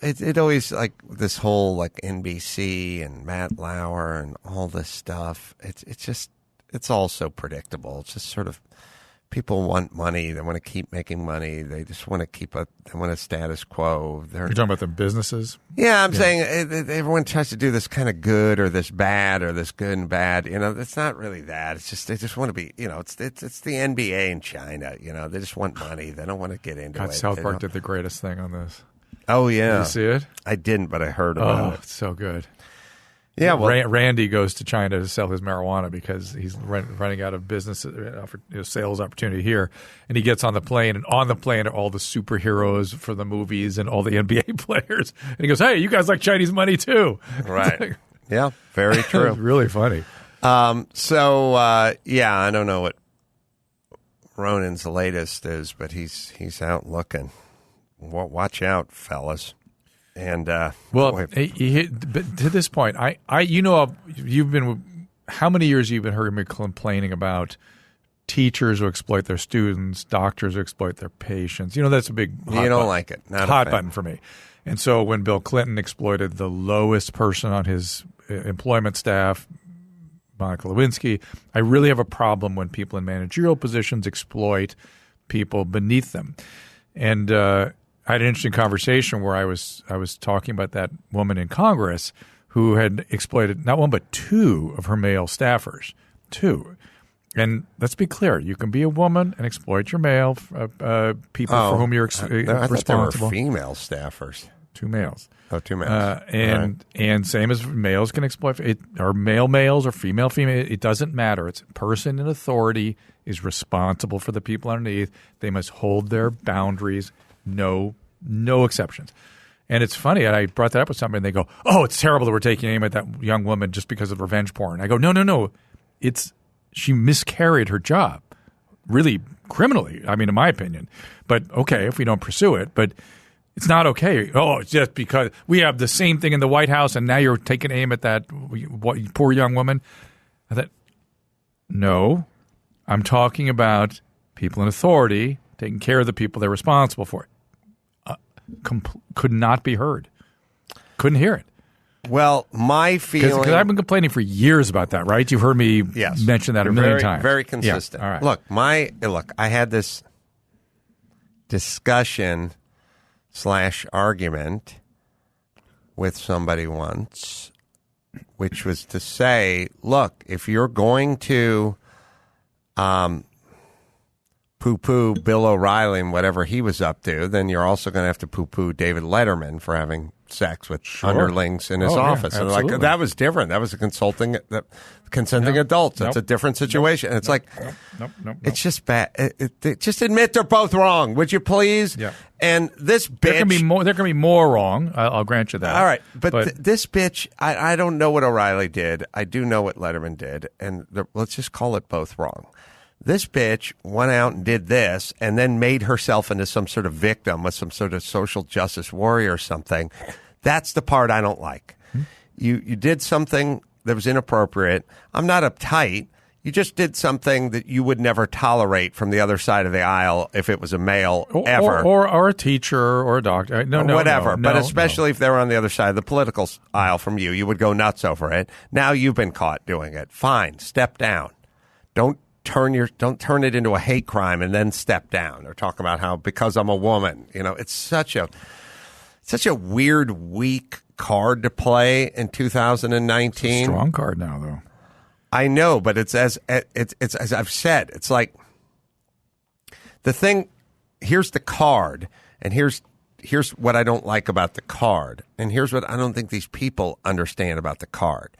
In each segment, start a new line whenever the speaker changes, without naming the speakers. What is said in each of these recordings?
it always, like, this whole, like, NBC and Matt Lauer and all this stuff. It's all so predictable. It's just sort of, people want money. They want to keep making money. They just want to they want a status quo.
You're talking about the businesses?
Yeah, I'm saying everyone tries to do this kind of good or this bad or this good and bad. It's not really that. It's just, they just want to be, it's the NBA in China. They just want money. They don't want to get into it.
South Park did the greatest thing on this.
Oh, yeah.
Did you see it?
I didn't, but I heard about it.
It's so good.
Yeah, well,
Randy goes to China to sell his marijuana because he's running out of business sales opportunity here, and he gets on the plane, and on the plane are all the superheroes for the movies and all the NBA players, and he goes, "Hey, you guys like Chinese money too?"
Right? Yeah, very true.
It's really funny.
I don't know what Ronan's latest is, but he's out looking. Watch out, fellas. And
but to this point, you've been, how many years you've been hearing me complaining about teachers who exploit their students, doctors who exploit their patients. That's a big
like it. Not
hot button for me. And so when Bill Clinton exploited the lowest person on his employment staff, Monica Lewinsky, I really have a problem when people in managerial positions exploit people beneath them. And I had an interesting conversation where I was talking about that woman in Congress who had exploited not one but two of her male staffers. Two. And let's be clear, you can be a woman and exploit your male people for whom you're responsible.
I thought they were female staffers.
Two males.
Oh, two males.
And same as males can exploit or males or female. It doesn't matter. It's a person in authority is responsible for the people underneath. They must hold their boundaries. No exceptions. And it's funny, and I brought that up with somebody, and they go, "Oh, it's terrible that we're taking aim at that young woman just because of revenge porn." I go, No. She miscarried her job, really criminally, in my opinion. But okay, if we don't pursue it, but it's not okay. Oh, it's just because we have the same thing in the White House, and now you're taking aim at that poor young woman. I thought, no, I'm talking about people in authority taking care of the people they're responsible for. Could not be heard. Couldn't hear it.
Well, my feeling...
Because I've been complaining for years about that, right? You've heard me mention that a million times.
Very consistent.
Yeah. All right.
Look, I had this discussion / argument with somebody once, which was to say, look, if you're going to poo-poo Bill O'Reilly and whatever he was up to, then you're also going to have to poo-poo David Letterman for having sex with underlings in his office. And that was different. That was consenting adults. That's a different situation. It's it's just bad. Just admit they're both wrong, would you please?
Yeah.
And this bitch...
There can be more wrong. I'll grant you that.
All right. But this bitch, I don't know what O'Reilly did. I do know what Letterman did. And let's just call it both wrong. This bitch went out and did this and then made herself into some sort of victim with some sort of social justice warrior or something. That's the part I don't like. You did something that was inappropriate. I'm not uptight. You just did something that you would never tolerate from the other side of the aisle if it was a male ever.
Or a teacher or a doctor.
Whatever. But especially if they were on the other side of the political aisle from you, you would go nuts over it. Now you've been caught doing it. Fine. Step down. Don't turn it into a hate crime and then step down or talk about how because I'm a woman. It's such a weird, weak card to play in 2019.
It's a strong card now, though.
I know, but it's as I've said. It's like the thing. Here's the card, and here's what I don't like about the card, and here's what I don't think these people understand about the card.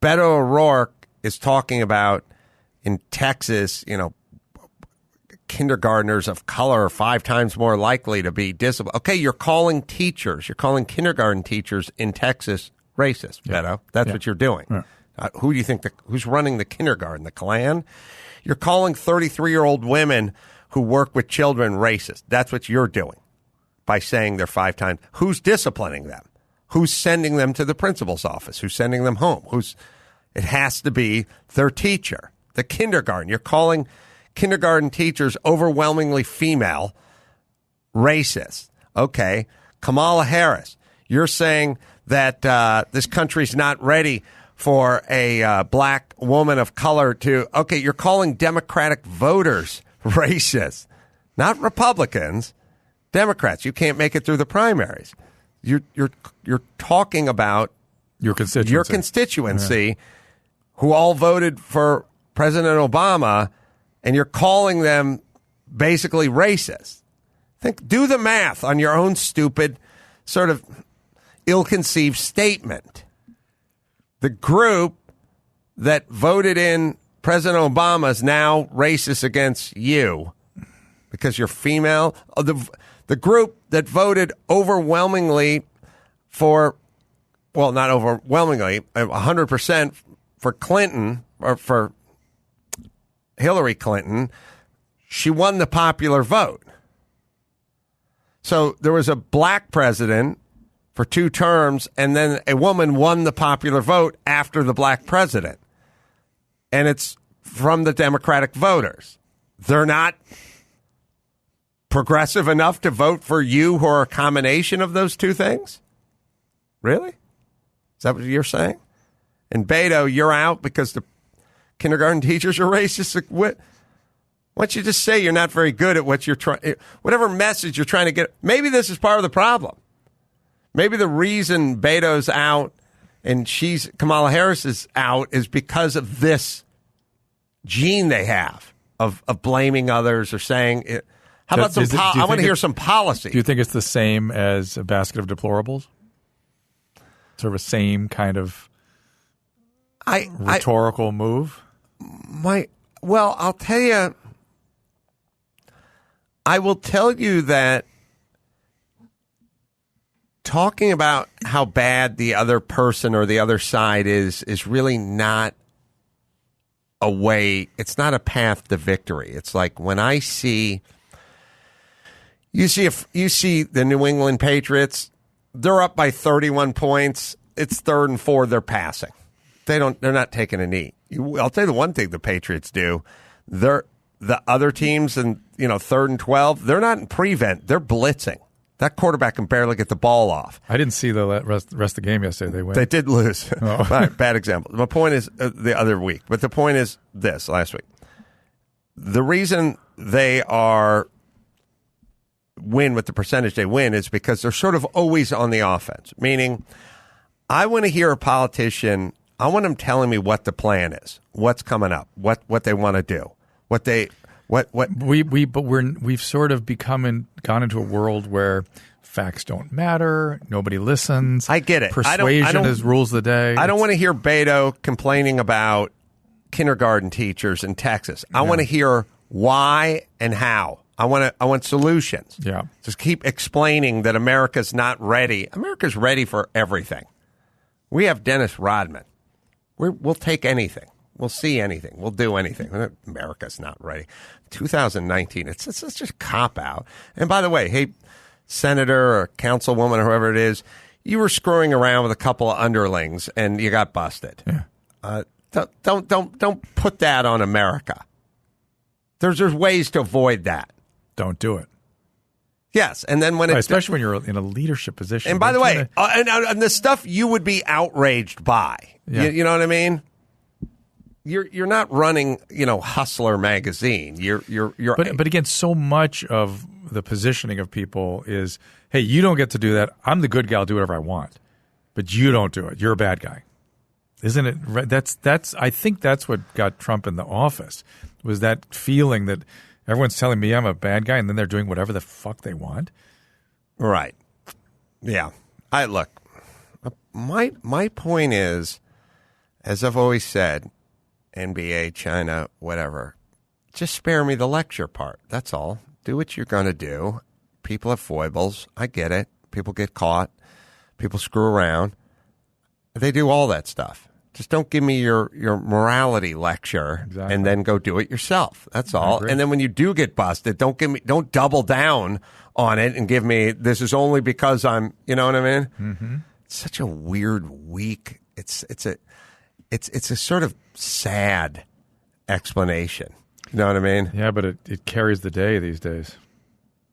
Beto O'Rourke is talking about in Texas, kindergartners of color are 5 times more likely to be disciplined. Okay, you're calling kindergarten teachers in Texas racist, Beto. That's what you're doing.
Yeah.
Who do you think who's running the kindergarten? The Klan? You're calling 33-year-old women who work with children racist. That's what you're doing by saying they're 5 times. Who's disciplining them? Who's sending them to the principal's office? Who's sending them home? It has to be their teacher. The kindergarten. You're calling kindergarten teachers overwhelmingly female racist. Okay, Kamala Harris, you're saying that this country's not ready for a black woman of color to, okay, you're calling Democratic voters racist, not Republicans, Democrats. You can't make it through the primaries. You're talking about
your constituency,
who all voted for President Obama, and you're calling them basically racist. Do the math on your own stupid, sort of ill-conceived statement. The group that voted in President Obama is now racist against you because you're female. The group that voted overwhelmingly for, well, not overwhelmingly, 100% for Clinton, or for Hillary Clinton, she won the popular vote. So there was a black president for 2 terms, and then a woman won the popular vote after the black president. And it's from the Democratic voters. They're not progressive enough to vote for you who are a combination of those 2 things? Really? Is that what you're saying? And Beto, you're out because the kindergarten teachers are racist? Why don't you just say you're not very good at what you're trying, whatever message you're trying to get? Maybe this is part of the problem. Maybe the reason Beto's out and Kamala Harris is out is because of this gene they have of blaming others or saying it. How about I want to hear some policy.
Do you think it's the same as a basket of deplorables? Sort of a same kind of rhetorical move?
Well, I'll tell you. I will tell you that talking about how bad the other person or the other side is really not a way. It's not a path to victory. It's like when I see you see the New England Patriots, they're up by 31 points. It's 3rd and 4. They're passing. They're not taking a knee. I'll tell you the one thing the Patriots do. The other teams in 3rd and 12, they're not in prevent. They're blitzing. That quarterback can barely get the ball off.
I didn't see the rest of the game yesterday. They win.
They did lose.
Oh.
Right, bad example. My point is the other week. But the point is this, last week. The reason they win with the percentage they win is because they're sort of always on the offense. Meaning, I want to hear a politician, I want them telling me what the plan is, what's coming up, what they want to do,
We've sort of gone into a world where facts don't matter, nobody listens.
I get it.
Persuasion rules the day.
I don't want to hear Beto complaining about kindergarten teachers in Texas. I want to hear why and how. I want solutions.
Yeah.
Just keep explaining that America's not ready. America's ready for everything. We have Dennis Rodman. We'll take anything. We'll see anything. We'll do anything. America's not ready. 2019, it's just a cop-out. And by the way, hey, senator or councilwoman or whoever it is, you were screwing around with a couple of underlings and you got busted.
Yeah.
Don't put that on America. There's ways to avoid that.
Don't do it.
Yes, and then
especially when you're in a leadership position.
And by the way, and the stuff you would be outraged by.
Yeah.
You know what I mean? You're not running, Hustler magazine.
But again, so much of the positioning of people is, hey, you don't get to do that. I'm the good guy. I'll do whatever I want, but you don't do it. You're a bad guy, isn't it? That's. I think that's what got Trump in the office, was that feeling that everyone's telling me I'm a bad guy, and then they're doing whatever the fuck they want.
Right. Yeah. Look. My point is, as I've always said, NBA, China, whatever, just spare me the lecture part. That's all. Do what you're going to do. People have foibles. I get it. People get caught. People screw around. They do all that stuff. Just don't give me your morality lecture.
Exactly.
And then go do it yourself. That's all. And then when you do get busted, don't double down on it and give me, this is only because I'm, you know what I mean?
Mm-hmm.
It's such a weird week. It's a sort of sad explanation. You know what I mean?
Yeah, but it carries the day these days.